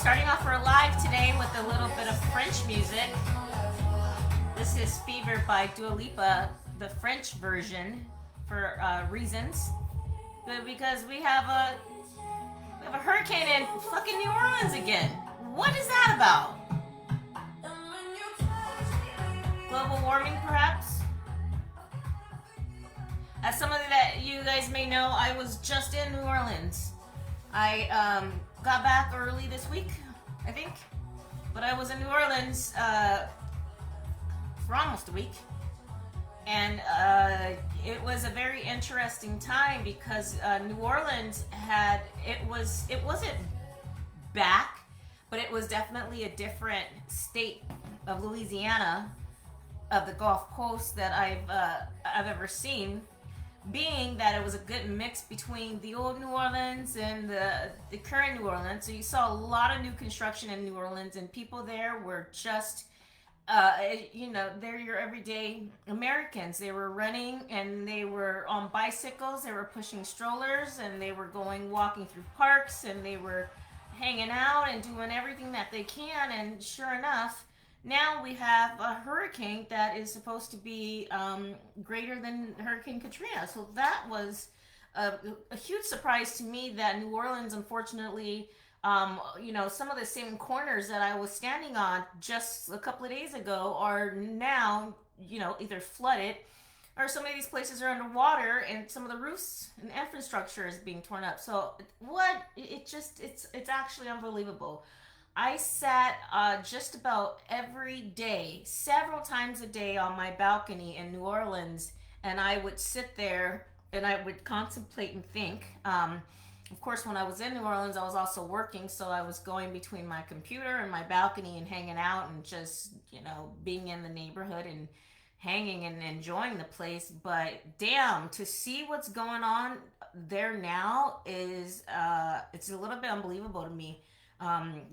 Starting off our live today with a little bit of French music. This is Fever by Dua Lipa, the French version for reasons. But because we have a hurricane in fucking New Orleans again. What is that about? Global warming, perhaps? As some of that you guys may know, I was just in New Orleans. I got back early this week, I think. But I was in New Orleans for almost a week. And it was a very interesting time because New Orleans it wasn't back, but it was definitely a different state of Louisiana, of the Gulf Coast that I've ever seen, being that it was a good mix between the old New Orleans and the current New Orleans. So you saw a lot of new construction in New Orleans, and people there were just, they're your everyday Americans. They were running and they were on bicycles, they were pushing strollers, and they were walking through parks, and they were hanging out and doing everything that they can. And sure enough, now we have a hurricane that is supposed to be greater than Hurricane Katrina. So that was a huge surprise to me that New Orleans, unfortunately, some of the same corners that I was standing on just a couple of days ago are now, either flooded, or some of these places are underwater, and some of the roofs and infrastructure is being torn up. So it's actually unbelievable. I sat just about every day, several times a day, on my balcony in New Orleans, and I would sit there and I would contemplate and think. Of course, when I was in New Orleans, I was also working, so I was going between my computer and my balcony and hanging out and just, being in the neighborhood and hanging and enjoying the place. But damn, to see what's going on there now it's a little bit unbelievable to me.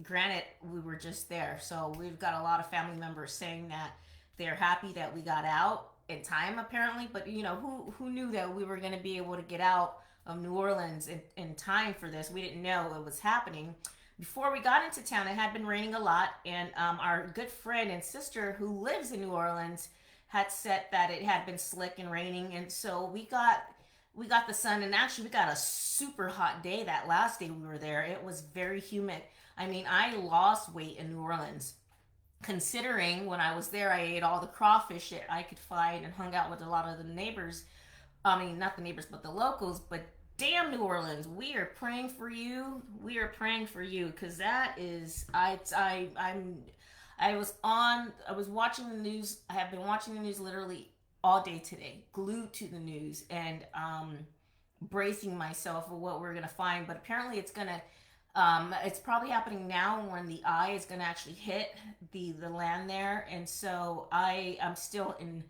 Granted, we were just there, so we've got a lot of family members saying that they're happy that we got out in time, apparently. But who knew that we were going to be able to get out of New Orleans in time for this? We didn't know it was happening. Before we got into town, it had been raining a lot, and our good friend and sister who lives in New Orleans had said that it had been slick and raining, and so we got the sun, and actually we got a super hot day that last day we were there. It was very humid. I mean, I lost weight in New Orleans, considering when I was there, I ate all the crawfish that I could find and hung out with a lot of the neighbors. I mean, not the neighbors, but the locals. But damn, New Orleans, we are praying for you. We are praying for you, because that is, I was watching the news. I have been watching the news literally all day today, glued to the news, and bracing myself for what we're gonna find. But apparently, it's probably happening now, when the eye is gonna actually hit the land there, and so I'm still in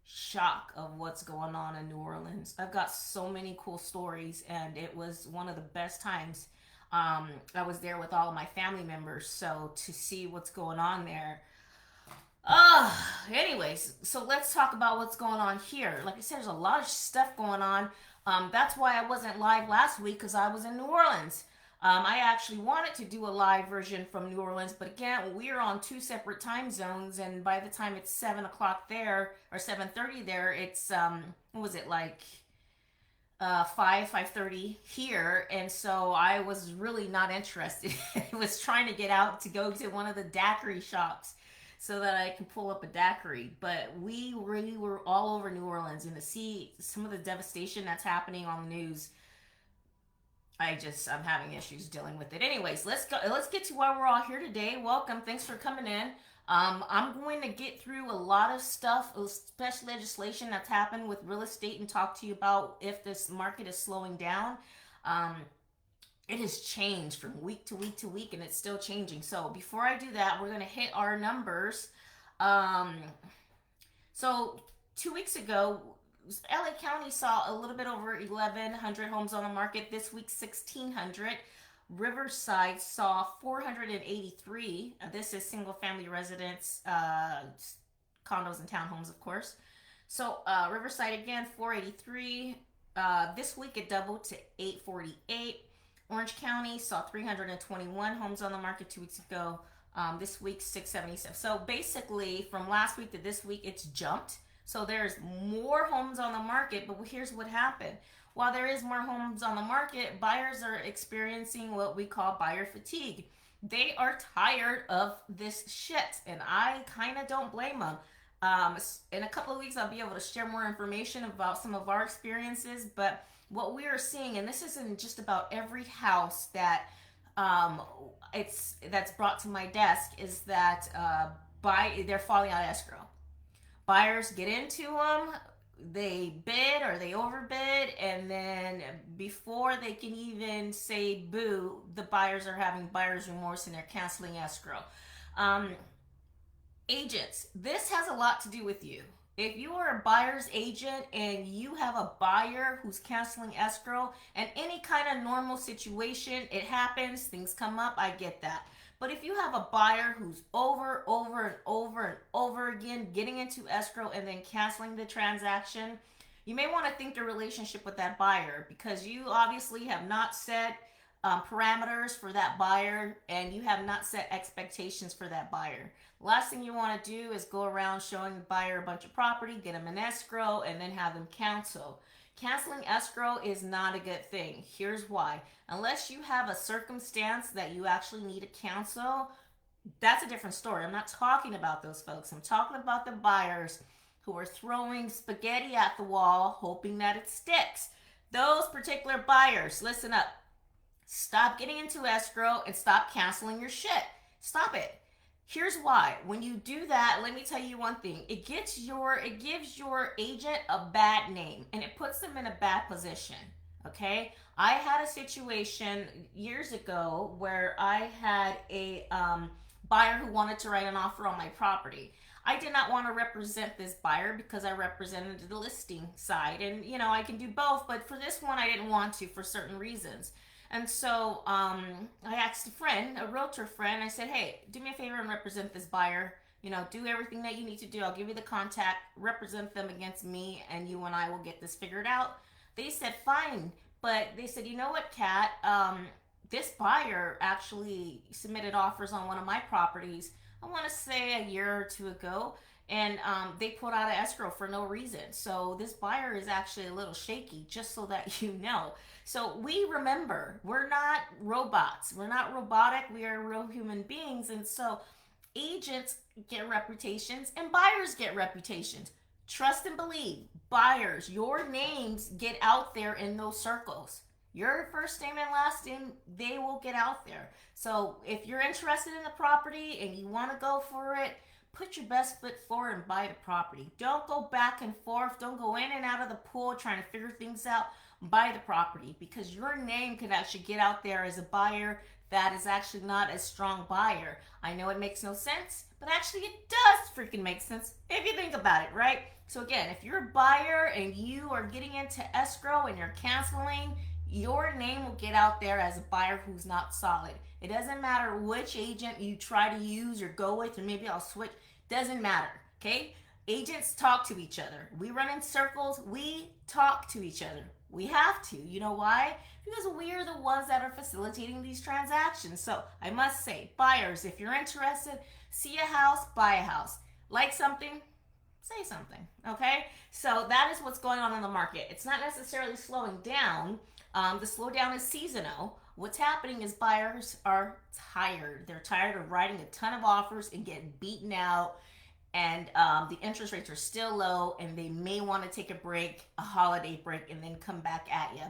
shock of what's going on in New Orleans. I've got so many cool stories, and it was one of the best times. I was there with all of my family members, so to see what's going on there. Anyways, so let's talk about what's going on here. Like I said, there's a lot of stuff going on. That's why I wasn't live last week, because I was in New Orleans. I actually wanted to do a live version from New Orleans, but again, we're on two separate time zones, and by the time it's 7 o'clock there, or 7:30 there, it's what was it, like 5:30 here, and so I was really not interested. I was trying to get out to go to one of the daiquiri shops so that I can pull up a daiquiri. But we really were all over New Orleans, and to see some of the devastation that's happening on the news, I'm having issues dealing with it. Anyways, let's go. Let's get to why we're all here today. Welcome. Thanks for coming in. I'm going to get through a lot of stuff, special legislation that's happened with real estate, and talk to you about if this market is slowing down. It has changed from week to week to week, and it's still changing. So before I do that, we're going to hit our numbers. So 2 weeks ago, LA County saw a little bit over 1,100 homes on the market. This week, 1,600. Riverside saw 483. This is single family residence, condos and townhomes, of course. So Riverside again, 483. This week it doubled to 848. Orange County saw 321 homes on the market 2 weeks ago. This week, 677. So basically, from last week to this week, it's jumped. So there's more homes on the market, but here's what happened. While there is more homes on the market, buyers are experiencing what we call buyer fatigue. They are tired of this shit, and I kind of don't blame them. In a couple of weeks, I'll be able to share more information about some of our experiences, but what we are seeing, and this isn't just about every house that that's brought to my desk, is that they're falling out of escrow. Buyers get into them, they bid or they overbid, and then before they can even say boo, the buyers are having buyer's remorse and they're canceling escrow. Agents, this has a lot to do with you. If you are a buyer's agent and you have a buyer who's canceling escrow, and any kind of normal situation, it happens, things come up, I get that. But if you have a buyer who's over and over again getting into escrow and then canceling the transaction, you may want to think your relationship with that buyer, because you obviously have not set parameters for that buyer, and you have not set expectations for that buyer. Last thing you want to do is go around showing the buyer a bunch of property, get them in escrow, and then have them cancel. Canceling escrow is not a good thing. Here's why. Unless you have a circumstance that you actually need to cancel, that's a different story. I'm not talking about those folks. I'm talking about the buyers who are throwing spaghetti at the wall, hoping that it sticks. Those particular buyers, listen up. Stop getting into escrow and stop canceling your shit. Stop it. Here's why. When you do that, let me tell you one thing. It gives your agent a bad name, and it puts them in a bad position. Okay? I had a situation years ago where I had a buyer who wanted to write an offer on my property. I did not want to represent this buyer because I represented the listing side, and I can do both, but for this one I didn't want to for certain reasons. And so I asked a friend, a realtor friend, I said, hey, do me a favor and represent this buyer. Do everything that you need to do. I'll give you the contact, represent them against me, and you and I will get this figured out. They said, fine. But they said, you know what, Kat? This buyer actually submitted offers on one of my properties, I want to say a year or two ago, and they pulled out of escrow for no reason. So this buyer is actually a little shaky, just so that you know. So we remember, we're not robots. We're not robotic. We are real human beings. And so agents get reputations and buyers get reputations. Trust and believe, buyers, your names get out there in those circles. Your first name and last name, they will get out there. So if you're interested in the property and you want to go for it, put your best foot forward and buy the property. Don't go back and forth. Don't go in and out of the pool trying to figure things out. Buy the property, because your name could actually get out there as a buyer that is actually not a strong buyer. I know it makes no sense, but actually it does freaking make sense if you think about it, right? So again, if you're a buyer and you are getting into escrow and you're canceling, your name will get out there as a buyer who's not solid. It doesn't matter which agent you try to use or go with, or maybe I'll switch. Doesn't matter, okay? Agents talk to each other. We run in circles. We talk to each other. We have to. You know why? Because we are the ones that are facilitating these transactions. So I must say, buyers, if you're interested, see a house, buy a house. Like something, say something, okay? So that is what's going on in the market. It's not necessarily slowing down. The slowdown is seasonal. What's happening is buyers are tired. They're tired of writing a ton of offers and getting beaten out. And the interest rates are still low, and they may want to take a break, a holiday break, and then come back at you.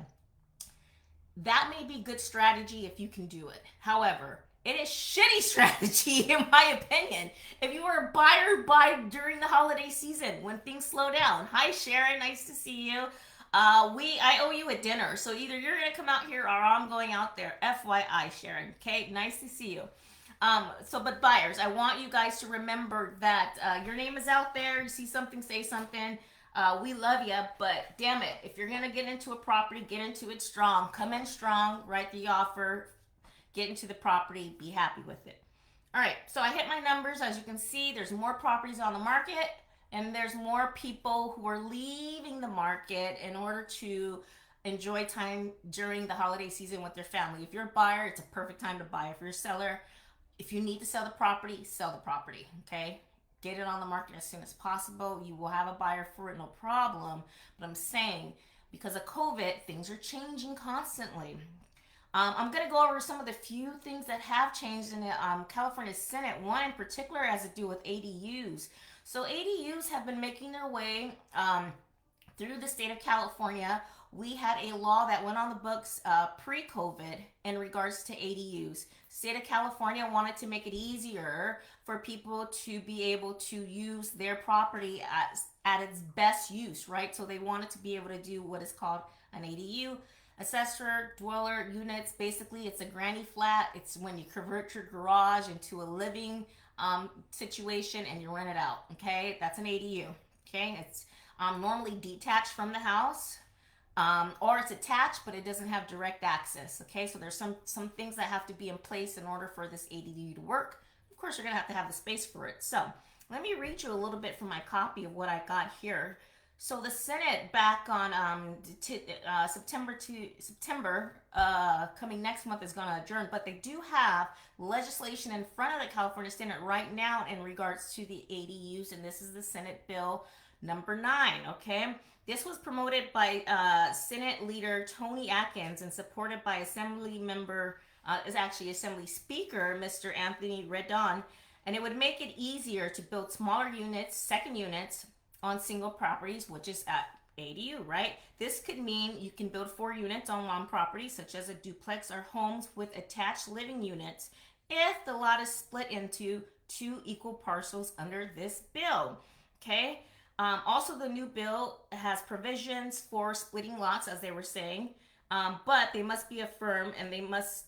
That may be good strategy if you can do it. However, it is shitty strategy, in my opinion. If you are a buyer, buy during the holiday season when things slow down. Hi, Sharon. Nice to see you. I owe you a dinner, so either you're gonna come out here or I'm going out there. FYI, Sharon. Okay, nice to see you. But buyers, I want you guys to remember that your name is out there. You see something, say something. We love you, but damn it, if you're gonna get into a property, get into it strong. Come in strong, write the offer, get into the property, be happy with it. All right, so I hit my numbers. As you can see, there's more properties on the market, and there's more people who are leaving the market in order to enjoy time during the holiday season with your family. If you're a buyer, it's a perfect time to buy. If you're a seller, if you need to sell the property, sell the property. Okay, get it on the market as soon as possible. You will have a buyer for it, no problem. But I'm saying, because of COVID, things are changing constantly. I'm going to go over some of the few things that have changed in the California Senate. One in particular has to do with ADUs. So ADUs have been making their way through the state of California. We had a law that went on the books pre-COVID in regards to ADUs. State of California wanted to make it easier for people to be able to use their property at its best use, right? So they wanted to be able to do what is called an ADU, accessory dweller units. Basically, it's a granny flat. It's when you convert your garage into a living situation and you rent it out. Okay, that's an ADU. Okay, it's normally detached from the house, or it's attached, but it doesn't have direct access. Okay, so there's some things that have to be in place in order for this ADU to work. Of course, you're gonna have to have the space for it. So let me read you a little bit from my copy of what I got here. So the Senate back on September coming next month is going to adjourn, but they do have legislation in front of the California Senate right now in regards to the ADUs, and this is the Senate Bill number 9. Okay, this was promoted by Senate Leader Tony Atkins and supported by Assembly Member, is actually Assembly Speaker Mr. Anthony Redon, and it would make it easier to build smaller units, second units, on single properties, which is at ADU, right? This could mean you can build 4 units on one property, such as a duplex or homes with attached living units, if the lot is split into 2 equal parcels under this bill. Okay. Also, the new bill has provisions for splitting lots, as they were saying, but they must be affirmed, and they must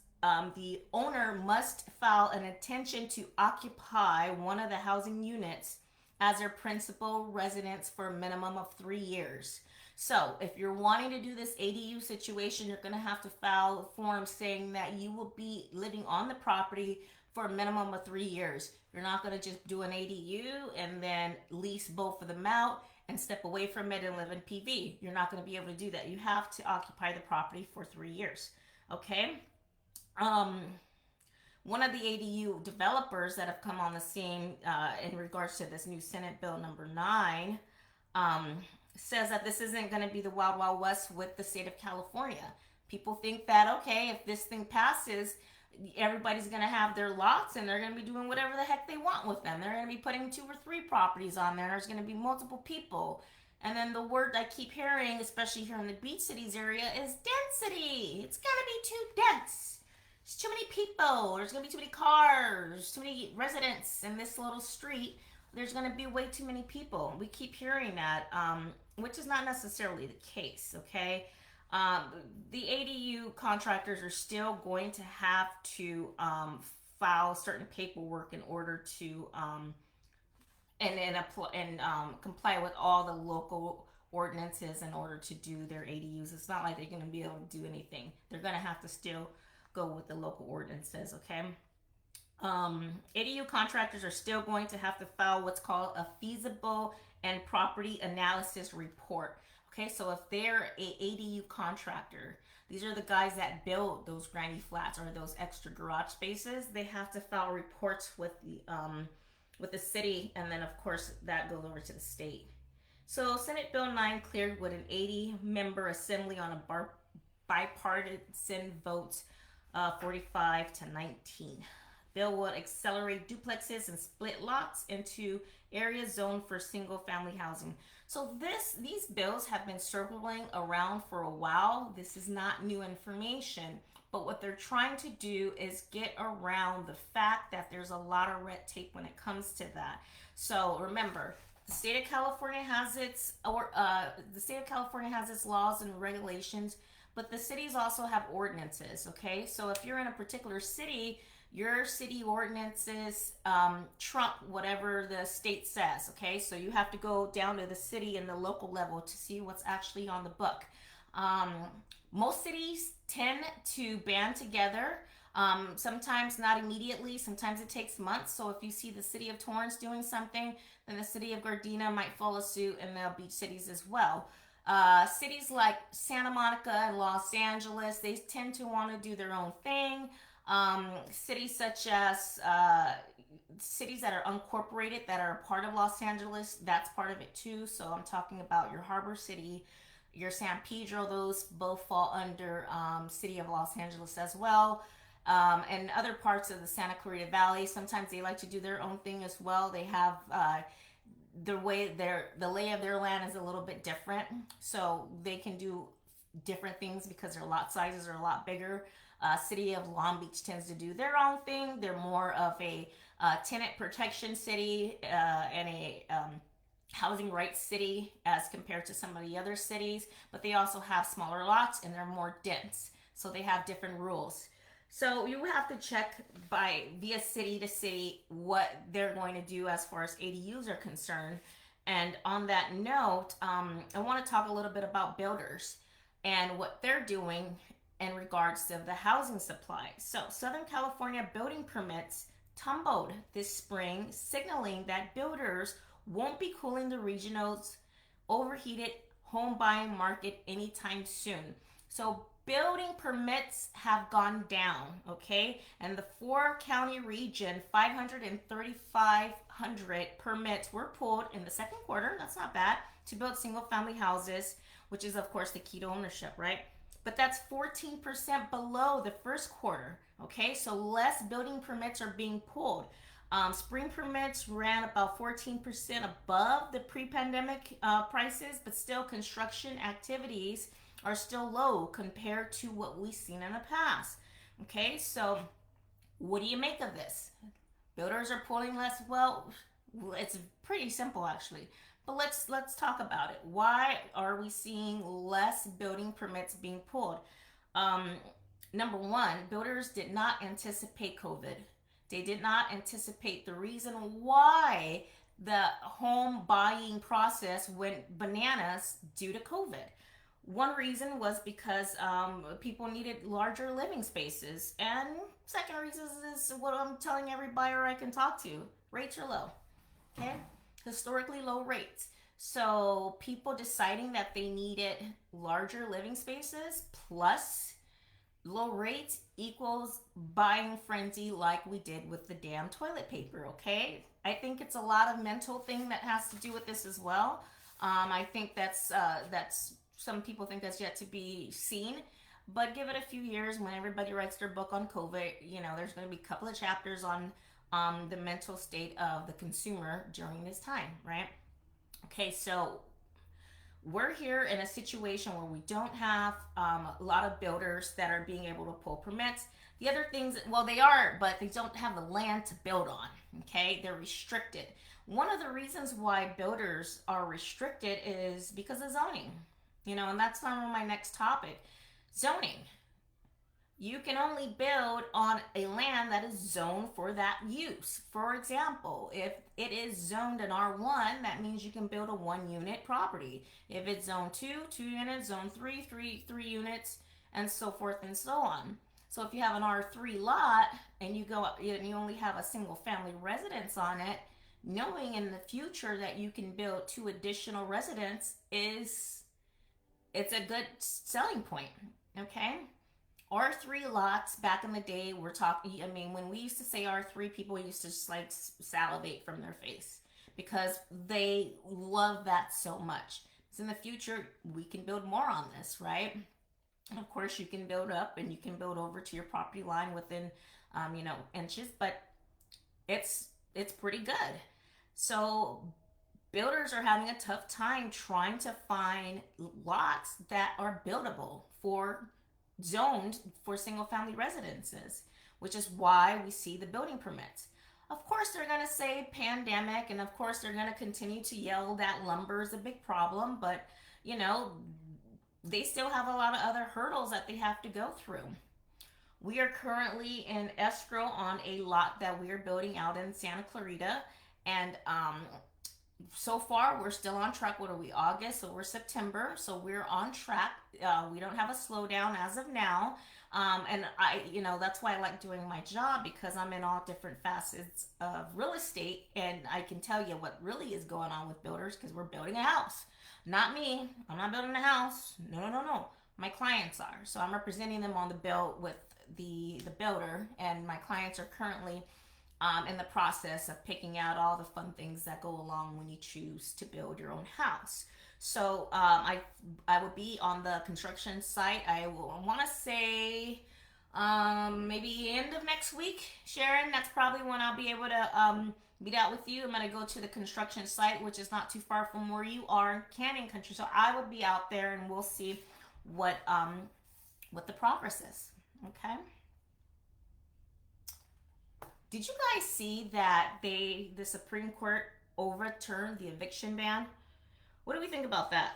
the owner must file an intention to occupy one of the housing units as their principal residence for a minimum of 3 years. So if you're wanting to do this ADU situation, you're going to have to file a form saying that you will be living on the property for a minimum of 3 years. You're not going to just do an ADU and then lease both of them out and step away from it and live in PV. You're not going to be able to do that. You have to occupy the property for 3 years. Okay? One of the ADU developers that have come on the scene in regards to this new Senate Bill number 9 says that this isn't going to be the Wild Wild West with the state of California. People think that, okay, if this thing passes, everybody's going to have their lots and they're going to be doing whatever the heck they want with them. They're going to be putting 2 or 3 properties on there. There's going to be multiple people. And then the word I keep hearing, especially here in the Beach Cities area, is density. It's going to be too dense. There's too many people. There's going to be too many cars, too many residents in this little street. There's going to be way too many people. We keep hearing that, which is not necessarily the case, okay? The ADU contractors are still going to have to file certain paperwork in order to comply with all the local ordinances in order to do their ADUs. It's not like they're going to be able to do anything. They're going to have to still go with the local ordinances, okay? ADU contractors are still going to have to file what's called a feasible and property analysis report. Okay, so if they're a ADU contractor, these are the guys that build those granny flats or those extra garage spaces. They have to file reports with the city, and then of course that goes over to the state. So Senate Bill 9 cleared with an 80-member assembly on a bipartisan vote, 45 to 19. Bill will accelerate duplexes and split lots into areas zoned for single-family housing. So these bills have been circling around for a while. This is not new information, but what they're trying to do is get around the fact that there's a lot of red tape when it comes to that. So remember, the state of California has its laws and regulations, but the cities also have ordinances. Okay, so if you're in a particular city, your city ordinances trump whatever the state says. Okay, so you have to go down to the city and the local level to see what's actually on the book. Most cities tend to band together. Sometimes not immediately, sometimes it takes months. So if you see the city of Torrance doing something, then the city of Gardena might follow suit, and the beach cities as well. Cities like Santa Monica and Los Angeles, they tend to want to do their own thing. Cities such as cities that are unincorporated, that are a part of Los Angeles, that's part of it too. So I'm talking about your Harbor City, your San Pedro, those both fall under City of Los Angeles as well. And other parts of the Santa Clarita Valley, sometimes they like to do their own thing as well. They have the lay of their land is a little bit different, so they can do different things because their lot sizes are a lot bigger. City of Long Beach tends to do their own thing. They're more of a tenant protection city and a housing rights city as compared to some of the other cities, but they also have smaller lots and they're more dense, so they have different rules. So you have to check by via city to city what they're going to do as far as ADUs are concerned. And on that note, I want to talk a little bit about builders and what they're doing in regards to the housing supply. So Southern California building permits tumbled this spring, signaling that builders won't be cooling the regional's overheated home buying market anytime soon. So building permits have gone down, okay? And the four county region, 5,3500 permits were pulled in the second quarter. That's not bad, to build single family houses, which is, of course, the key to ownership, right? But that's 14% below the first quarter, okay? So less building permits are being pulled. Spring permits ran about 14% above the pre-pandemic prices, but still construction activities are still low compared to what we've seen in the past. Okay, so what do you make of this? Builders are pulling less. Well, it's pretty simple actually. But let's talk about it. Why are we seeing less building permits being pulled? Um, Number one, builders did not anticipate COVID. They did not anticipate the reason why the home buying process went bananas due to COVID. One reason was because people needed larger living spaces, and second reason is what I'm telling every buyer I can talk to: rates are low. Okay, historically low rates. So people deciding that they needed larger living spaces plus low rates equals buying frenzy, like we did with the damn toilet paper. Okay, I think it's a lot of mental thing that has to do with this as well. I think that's some people think that's yet to be seen, but give it a few years. When everybody writes their book on COVID, there's going to be a couple of chapters on the mental state of the consumer during this time, right? Okay, so we're here in a situation where we don't have a lot of builders that are being able to pull permits. The other things, well, they are, but they don't have the land to build on. Okay, they're restricted. One of the reasons why builders are restricted is because of zoning. And that's on my next topic: zoning. You can only build on a land that is zoned for that use. For example, if it is zoned an R1, that means you can build a 1-unit property. If it's zone 2, 2 units, zone 3, 3 units, and so forth and so on. So if you have an R3 lot and you only have a single family residence on it, knowing in the future that you can build 2 additional residences it's a good selling point. Okay? R3 lots back in the day, we're talking, when we used to say R3, people used to just like salivate from their face because they love that so much. So in the future, we can build more on this, right? And of course, you can build up and you can build over to your property line within, inches, but it's pretty good. So builders are having a tough time trying to find lots that are buildable zoned for single family residences, which is why we see the building permits. Of course, they're going to say pandemic, and of course, they're going to continue to yell that lumber is a big problem, but they still have a lot of other hurdles that they have to go through. We are currently in escrow on a lot that we are building out in Santa Clarita, and so far we're still on track. What are we, August? So we're September, so we're on track. We don't have a slowdown as of now, and that's why I like doing my job, because I'm in all different facets of real estate, and I can tell you what really is going on with builders, because we're building a house. Not me. I'm not building a house. No, no, no, no. My clients are. So I'm representing them on the bill with the builder, and my clients are currently in the process of picking out all the fun things that go along when you choose to build your own house. So I will be on the construction site. I will want to say maybe end of next week, Sharon. That's probably when I'll be able to meet out with you. I'm gonna go to the construction site, which is not too far from where you are in Canyon Country. So I will be out there, and we'll see what the progress is. Okay. Did you guys see that the Supreme Court overturned the eviction ban? What do we think about that?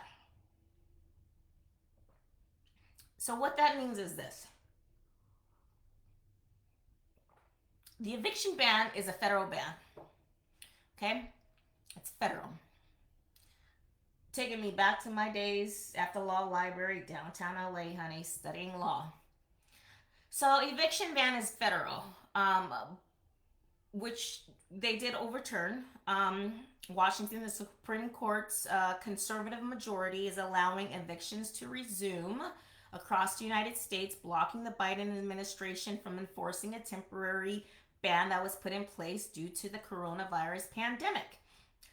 So what that means is this: the eviction ban is a federal ban. Okay, it's federal. Taking me back to my days at the law library downtown LA, honey, studying law. So eviction ban is federal, which they did overturn. Washington, the Supreme Court's conservative majority is allowing evictions to resume across the United States, blocking the Biden administration from enforcing a temporary ban that was put in place due to the coronavirus pandemic.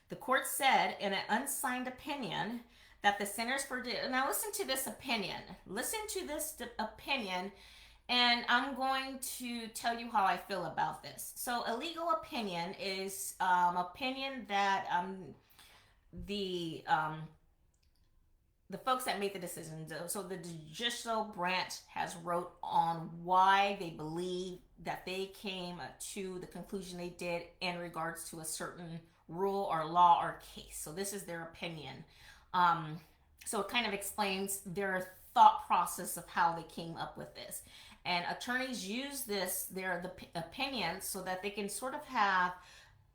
The court said in an unsigned opinion that the Centers for now listen to this opinion. Listen to this opinion, and I'm going to tell you how I feel about this. So, a legal opinion is opinion that the um, the folks that made the decision, so the judicial branch has wrote on why they believe that they came to the conclusion they did in regards to a certain rule or law or case. So this is their opinion. Um, so it kind of explains their thought process of how they came up with this. And attorneys use the opinions so that they can sort of have,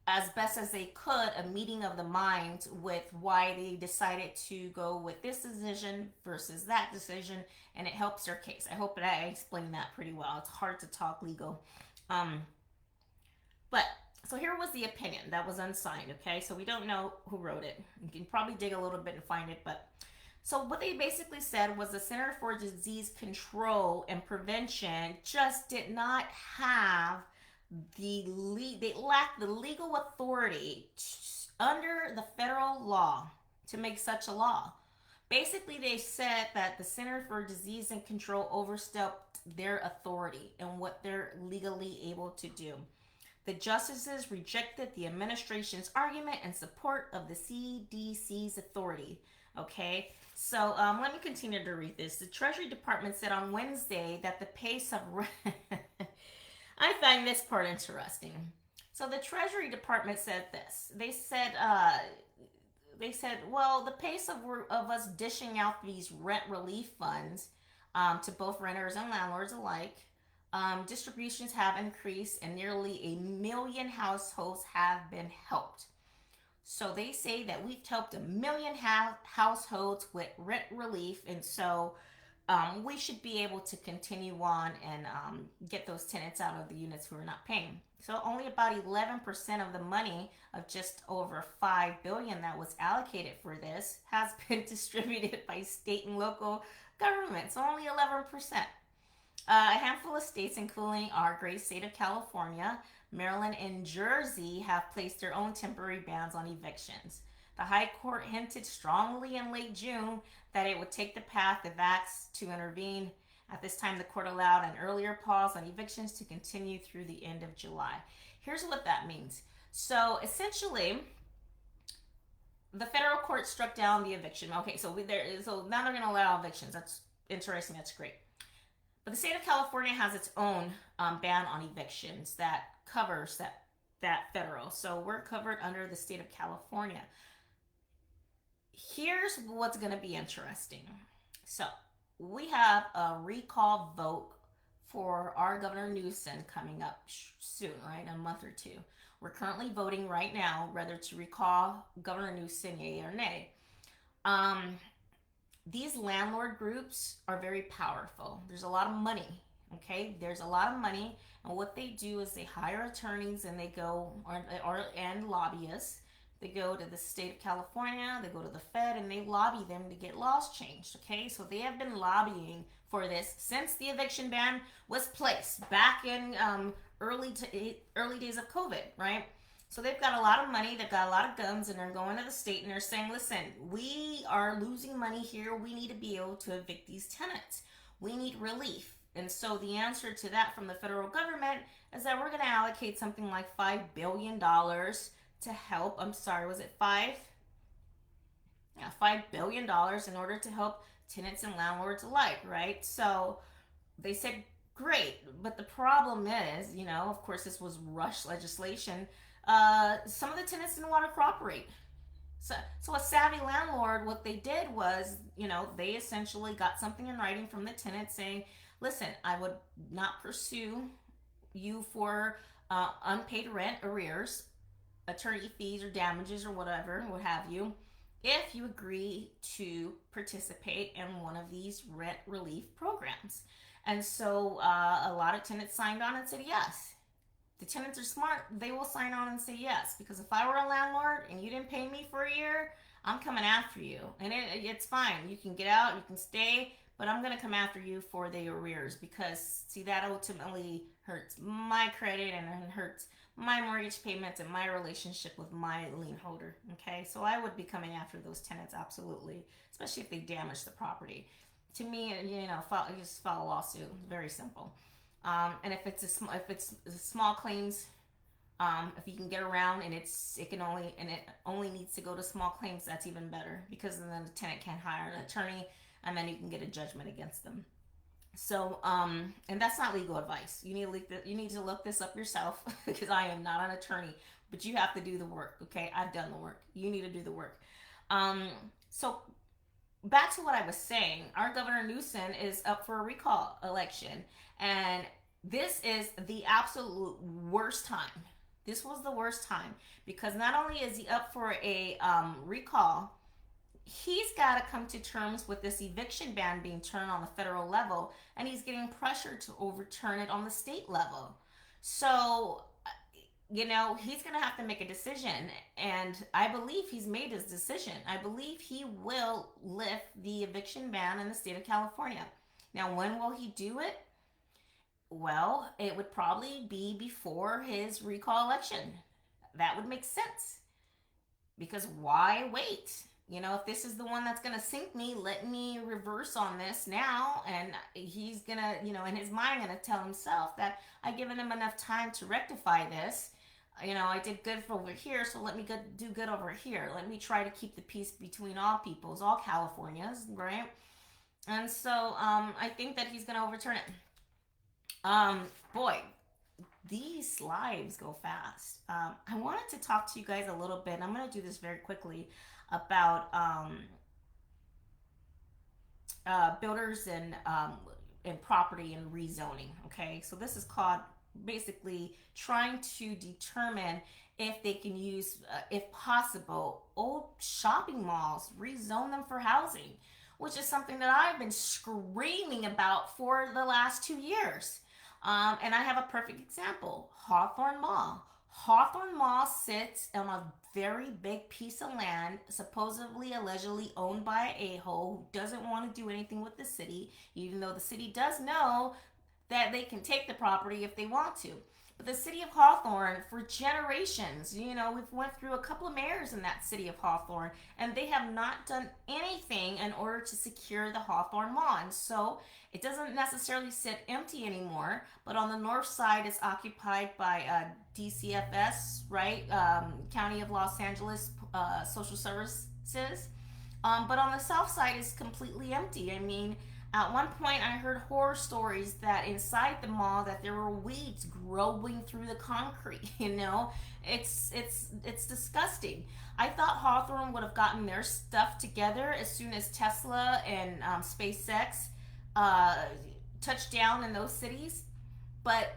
as best as they could, a meeting of the minds with why they decided to go with this decision versus that decision, and it helps their case. I hope that I explained that pretty well. It's hard to talk legal. Um, but so here was the opinion that was unsigned, okay? So we don't know who wrote it. You can probably dig a little bit and find it, but so what they basically said was the Center for Disease Control and Prevention just did not have they lack the legal authority under the federal law to make such a law. Basically, they said that the Center for Disease and Control overstepped their authority and what they're legally able to do. The justices rejected the administration's argument in support of the CDC's authority. Okay, so let me continue to read this. The Treasury Department said on Wednesday that the pace of I find this part interesting. So the Treasury Department said this. They said, well, the pace of us dishing out these rent relief funds to both renters and landlords alike, distributions have increased and nearly 1 million households have been helped. So they say that we've helped 1 million households with rent relief, and so we should be able to continue on and get those tenants out of the units who are not paying. So only about 11% of the money of just over $5 billion that was allocated for this has been distributed by state and local governments. So only 11%. A handful of states, including our great state of California, Maryland, and Jersey, have placed their own temporary bans on evictions. The High Court hinted strongly in late June that it would take the path of acts to intervene. At this time, the court allowed an earlier pause on evictions to continue through the end of July. Here's what that means. So essentially, the federal court struck down the eviction. Okay, so now they're going to allow evictions. That's interesting. That's great. But the state of California has its own ban on evictions that covers that federal. So we're covered under the state of California. Here's what's going to be interesting. So we have a recall vote for our Governor Newsom coming up soon, right? In a month or two. We're currently voting right now whether to recall Governor Newsom, yay or nay. These landlord groups are very powerful. There's a lot of money, okay? There's a lot of money, and what they do is they hire attorneys and they go and lobbyists They go to the state of California, they go to the Fed, and they lobby them to get laws changed. Okay, so they have been lobbying for this since the eviction ban was placed back in early days of COVID, right? So they've got a lot of money, they've got a lot of guns, and they're going to the state and they're saying, listen, we are losing money here. We need to be able to evict these tenants. We need relief. And so the answer to that from the federal government is that we're going to allocate something like $5 billion to help. I'm sorry, was it five? Yeah, $5 billion in order to help tenants and landlords alike, right? So they said, great, but the problem is, of course, this was rush legislation. Some of the tenants didn't want to cooperate. So a savvy landlord, what they did was, they essentially got something in writing from the tenant saying, listen, I would not pursue you for unpaid rent arrears, attorney fees or damages or whatever, what have you, if you agree to participate in one of these rent relief programs. And so a lot of tenants signed on and said yes. The tenants are smart. They will sign on and say yes. Because if I were a landlord and you didn't pay me for a year, I'm coming after you. And it's fine. You can get out, you can stay, but I'm going to come after you for the arrears. Because, see, that ultimately hurts my credit and it hurts my mortgage payments and my relationship with my lien holder. Okay? So I would be coming after those tenants, absolutely. Especially if they damage the property. To me, just file a lawsuit. Very simple. And if it's small claims, if you can get around and it only needs to go to small claims, that's even better, because then the tenant can't hire an attorney and then you can get a judgment against them. So, and that's not legal advice. You need to look this up yourself because I am not an attorney, but you have to do the work. Okay, I've done the work. You need to do the work. So back to what I was saying, our Governor Newsom is up for a recall election, and this is the absolute worst time. This was the worst time because not only is he up for a recall, he's got to come to terms with this eviction ban being turned on the federal level, and he's getting pressure to overturn it on the state level. So, he's going to have to make a decision, and I believe he's made his decision. I believe he will lift the eviction ban in the state of California. Now, when will he do it? Well, it would probably be before his recall election. That would make sense. Because why wait? If this is the one that's going to sink me, let me reverse on this now. And he's going to, in his mind, going to tell himself that I've given him enough time to rectify this. I did good over here, so let me do good over here. Let me try to keep the peace between all peoples, all Californias, right? And so I think that he's going to overturn it. Boy, these lives go fast. I wanted to talk to you guys a little bit, and I'm going to do this very quickly, about builders and property and rezoning. Okay, so this is called basically trying to determine if they can use, if possible, old shopping malls, rezone them for housing, which is something that I've been screaming about for the last 2 years. And I have a perfect example, Hawthorne Mall. Hawthorne Mall sits on a very big piece of land, supposedly, allegedly owned by an a-hole who doesn't want to do anything with the city, even though the city does know that they can take the property if they want to. But the city of Hawthorne, for generations, we've went through a couple of mayors in that city of Hawthorne, and they have not done anything in order to secure the Hawthorne Mall. And so it doesn't necessarily sit empty anymore, but on the north side it's occupied by DCFS, right? County of Los Angeles Social Services. But on the south side it's completely empty. I mean, at one point, I heard horror stories that inside the mall that there were weeds growing through the concrete. It's disgusting. I thought Hawthorne would have gotten their stuff together as soon as Tesla and SpaceX touched down in those cities, but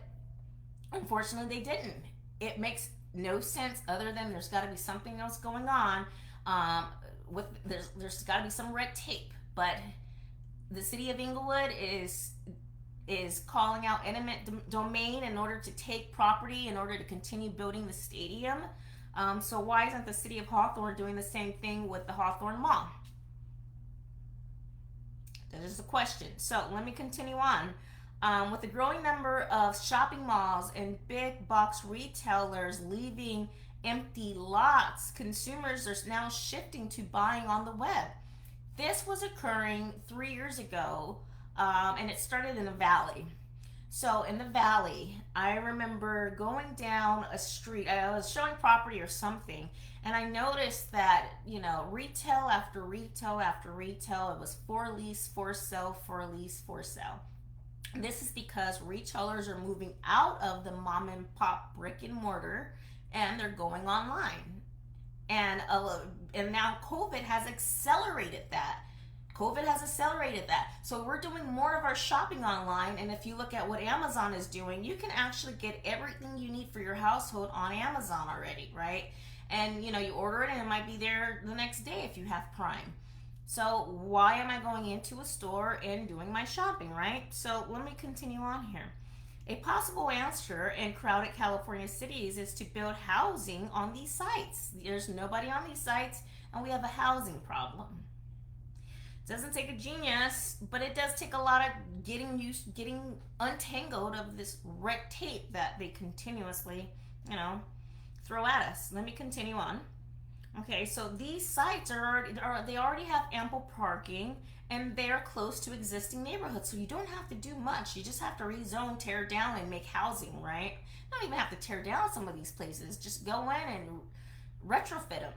unfortunately, they didn't. It makes no sense other than there's got to be something else going on. There's got to be some red tape, but the city of Inglewood is calling out eminent domain in order to take property in order to continue building the stadium. So why isn't the city of Hawthorne doing the same thing with the Hawthorne Mall? That is the question. So let me continue on. With the growing number of shopping malls and big box retailers leaving empty lots, consumers are now shifting to buying on the web. This was occurring 3 years ago, and it started in the valley. So in the valley, I remember going down a street. I was showing property or something, and I noticed that retail after retail after retail, it was for lease, for sale, for lease, for sale. This is because retailers are moving out of the mom and pop brick and mortar, and they're going online. And now COVID has accelerated that. COVID has accelerated that. So we're doing more of our shopping online. And if you look at what Amazon is doing, you can actually get everything you need for your household on Amazon already, right? And you order it and it might be there the next day if you have Prime. So why am I going into a store and doing my shopping, right? So let me continue on here. A possible answer in crowded California cities is to build housing on these sites. There's nobody on these sites, and we have a housing problem. Doesn't take a genius, but it does take a lot of getting untangled of this red tape that they continuously, throw at us. Let me continue on. Okay, so these sites they already have ample parking, and they're close to existing neighborhoods, so you don't have to do much. You just have to rezone, tear down, and make housing, right? You don't even have to tear down some of these places. Just go in and retrofit them.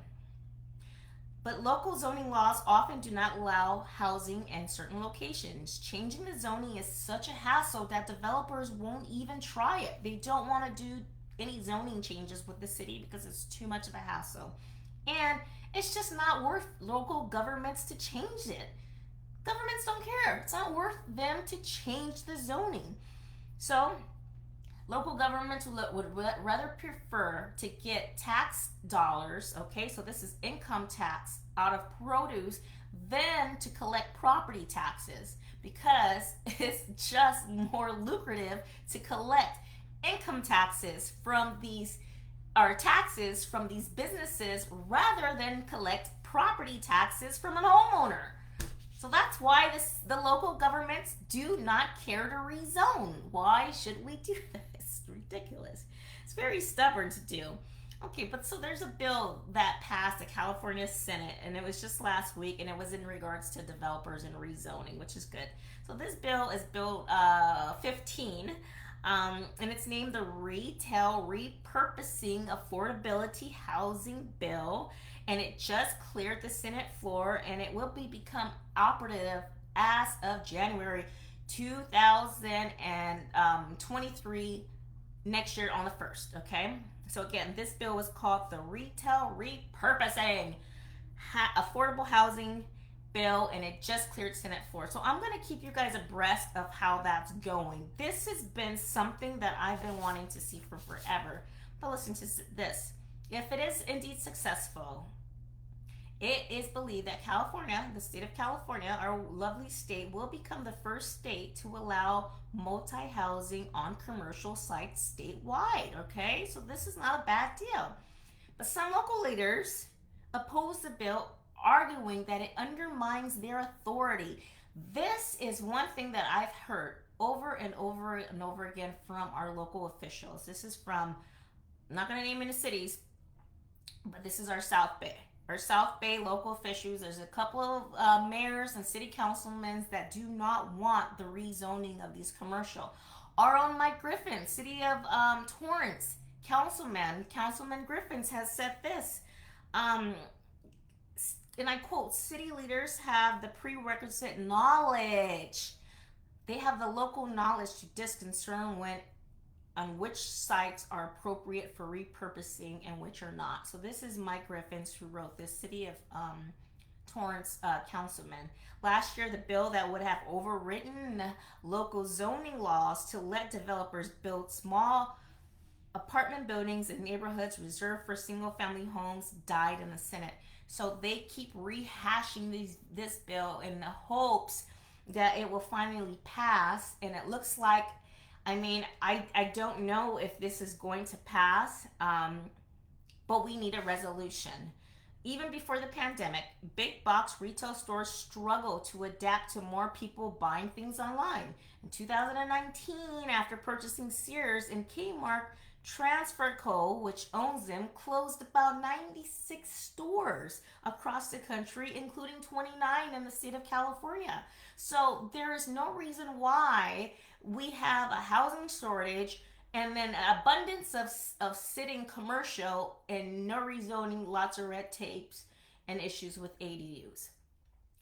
But local zoning laws often do not allow housing in certain locations. Changing the zoning is such a hassle that developers won't even try it. They don't want to do any zoning changes with the city because it's too much of a hassle. And it's just not worth local governments to change it. Governments don't care. It's not worth them to change the zoning. So local governments would rather prefer to get tax dollars, okay, so this is income tax, out of produce than to collect property taxes, because it's just more lucrative to collect income taxes from these businesses rather than collect property taxes from an homeowner. So that's why the local governments do not care to rezone. Why should we do this? It's ridiculous. It's very stubborn to do. Okay, but so there's a bill that passed the California Senate, and it was just last week, and it was in regards to developers and rezoning, which is good. So this bill is Bill 15, and it's named the Retail Repurposing Affordability Housing Bill, and it just cleared the Senate floor, and it will become operative as of January 2023, next year on the 1st, okay? So again, this bill was called the Retail Repurposing Affordable Housing Bill, and it just cleared Senate floor. So I'm going to keep you guys abreast of how that's going. This has been something that I've been wanting to see for forever. But listen to this. If it is indeed successful, it is believed that California, the state of California, our lovely state, will become the first state to allow multi-housing on commercial sites statewide, okay? So this is not a bad deal. But some local leaders oppose the bill, arguing that it undermines their authority. This is one thing that I've heard over and over and over again from our local officials. This is from, I'm not going to name any cities, but this is our South Bay. Our South Bay local officials, there's a couple of mayors and city councilmen that do not want the rezoning of these commercial. Our own Mike Griffin, city of Torrance, Councilman Griffins has said this, and I quote, city leaders have the prerequisite knowledge. They have the local knowledge to discern on which sites are appropriate for repurposing and which are not. So this is Mike Griffins who wrote this, city of Torrance councilman. Last year, the bill that would have overwritten local zoning laws to let developers build small apartment buildings in neighborhoods reserved for single-family homes died in the Senate. So they keep rehashing this bill in the hopes that it will finally pass, and it looks like, I don't know if this is going to pass, but we need a resolution. Even before the pandemic, big box retail stores struggled to adapt to more people buying things online. In 2019, after purchasing Sears and Kmart, Transfer Co., which owns them, closed about 96 stores across the country, including 29 in the state of California. So there is no reason why we have a housing shortage and then an abundance of sitting commercial and no rezoning, lots of red tapes and issues with ADUs.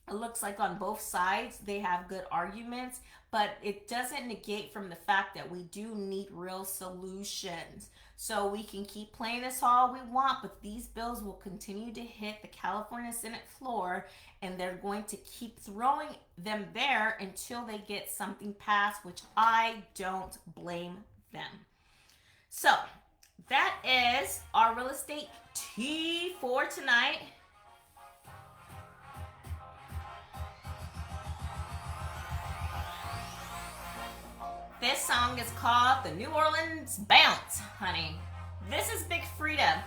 It looks like on both sides they have good arguments, but it doesn't negate from the fact that we do need real solutions. So we can keep playing this all we want, but these bills will continue to hit the California Senate floor, and they're going to keep throwing them there until they get something passed, which I don't blame them. So that is our real estate tea for tonight. This song is called the New Orleans Bounce, honey. This is Big Frida.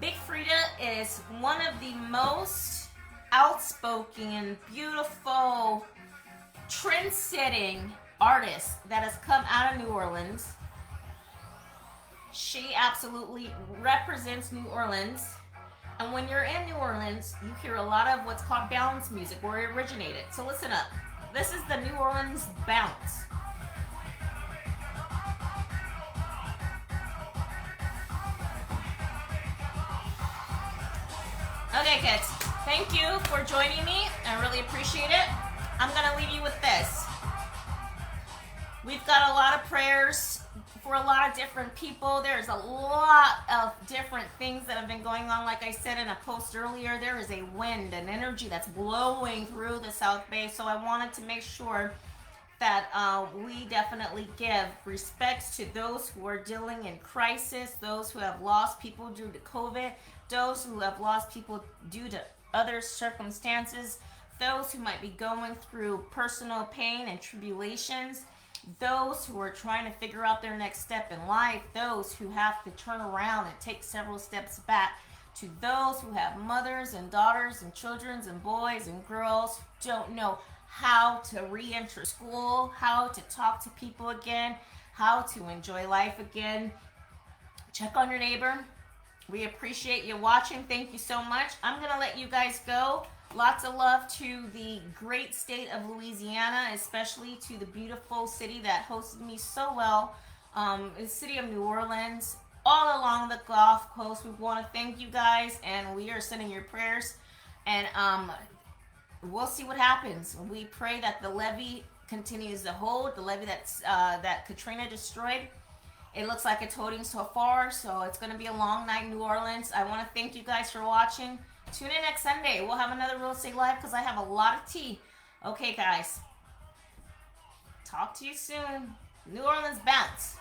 Big Frida is one of the most outspoken, beautiful, trend-setting artists that has come out of New Orleans. She absolutely represents New Orleans. And when you're in New Orleans, you hear a lot of what's called bounce music, where it originated. So listen up. This is the New Orleans Bounce. Okay, kids, thank you for joining me. I really appreciate it. I'm going to leave you with this. We've got a lot of prayers for a lot of different people. There's a lot of different things that have been going on. Like I said in a post earlier, there is a wind, an energy that's blowing through the South Bay. So I wanted to make sure that we definitely give respects to those who are dealing in crisis, those who have lost people due to COVID, those who have lost people due to other circumstances, those who might be going through personal pain and tribulations, those who are trying to figure out their next step in life, those who have to turn around and take several steps back, to those who have mothers and daughters and children and boys and girls who don't know how to re-enter school, how to talk to people again, how to enjoy life again. Check on your neighbor. We appreciate you watching. Thank you so much. I'm going to let you guys go. Lots of love to the great state of Louisiana, especially to the beautiful city that hosted me so well, the city of New Orleans, all along the Gulf Coast. We want to thank you guys, and we are sending your prayers, and we'll see what happens. We pray that the levee continues to hold, the levee that Katrina destroyed. It looks like it's holding so far, so it's going to be a long night in New Orleans. I want to thank you guys for watching. Tune in next Sunday. We'll have another Real Estate Live because I have a lot of tea. Okay, guys. Talk to you soon. New Orleans Bounce.